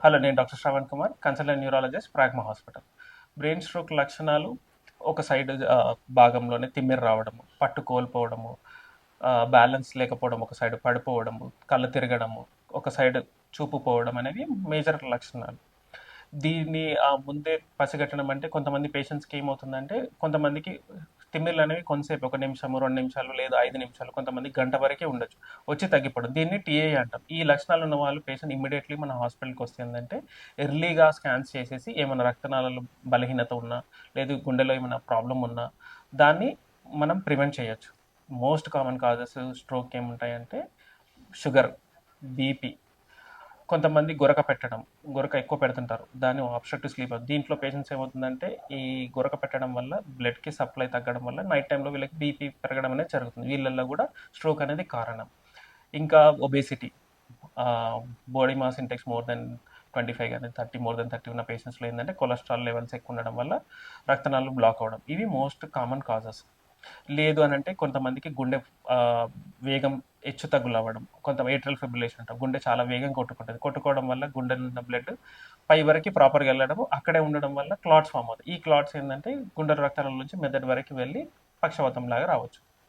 Hello, నేను doctor Shravan Kumar, consultant neurologist, Pragma hospital. Brain stroke లక్షణాలు ఒక సైడ్ భాగంలోనే తిమ్మిరి రావడము, పట్టు కోల్పోవడము, బ్యాలెన్స్ లేకపోవడం, ఒక సైడ్ పడిపోవడము, కళ్ళు తిరగడము, ఒక సైడ్ చూపు పోవడం అనేవి మేజర్ లక్షణాలు. దీన్ని ముందే పసిగట్టడం అంటే కొంతమంది పేషెంట్స్కి ఏమవుతుందంటే, కొంతమందికి తిమ్మిర్లు అనేవి కొంతసేపు 1 నిమిషము, 2 నిమిషాలు లేదా 5 నిమిషాలు, కొంతమంది గంట వరకే ఉండొచ్చు. వచ్చి తగ్గిపోవడం. దీన్ని టీఏ అంటాం. ఈ లక్షణాలు ఉన్న వాళ్ళు పేషెంట్ ఇమ్మీడియట్‌లీ మన హాస్పిటల్‌కి వస్తే ఏందంటే, ఎర్లీగా స్కాన్స్ చేసేసి ఏమైనా రక్తనాళాలు బలహీనత ఉన్నా, లేదు గుండెలో ఏమైనా ప్రాబ్లమ్ ఉన్నా, దాన్ని మనం ప్రివెంట్ చేయొచ్చు. మోస్ట్ కామన్ కాజెస్ స్ట్రోక్‌కి ఏముంటాయంటే షుగర్, బీపీ, కొంతమంది గురక పెట్టడం, గురక ఎక్కువ పెడుతుంటారు. దాన్ని అబ్స్ట్రక్టివ్ స్లీప్ దీంట్లో పేషెంట్స్ ఏమవుతుందంటే, ఈ గురక పెట్టడం వల్ల బ్లడ్‌కి సప్లై తగ్గడం వల్ల నైట్ టైమ్‌లో వీళ్ళకి బీపీ పెరగడం అనేది జరుగుతుంది. వీళ్ళల్లో కూడా స్ట్రోక్ అనేది కారణం. ఇంకా obesity, body mass index more than 25 కానీ 30, మోర్ దెన్ 30 ఉన్న పేషెంట్స్‌లో ఏందంటే కొలెస్ట్రాల్ లెవెల్స్ ఎక్కువ ఉండడం వల్ల రక్తనాళాలు బ్లాక్ అవ్వడం. ఇవి మోస్ట్ కామన్ కాజెస్. లేదు అనంటే కొంతమందికి గుండె వేగం హెచ్చు తగ్గులు అవ్వడం, కొంత ఏట్రల్ ఫిబ్రిలేషన్ అంటాం. గుండె చాలా వేగంగా కొట్టుకుంటుంది. కొట్టుకోవడం వల్ల గుండె ఉన్న బ్లడ్ పై వరకు ప్రాపర్‌గా వెళ్ళడము, అక్కడే ఉండడం వల్ల క్లాట్స్ ఫామ్ అవుతాయి. ఈ క్లాట్స్ ఏందంటే గుండె రక్తనాళాల నుంచి మెదడు వరకు వెళ్ళి పక్షవాతం లాగా రావచ్చు.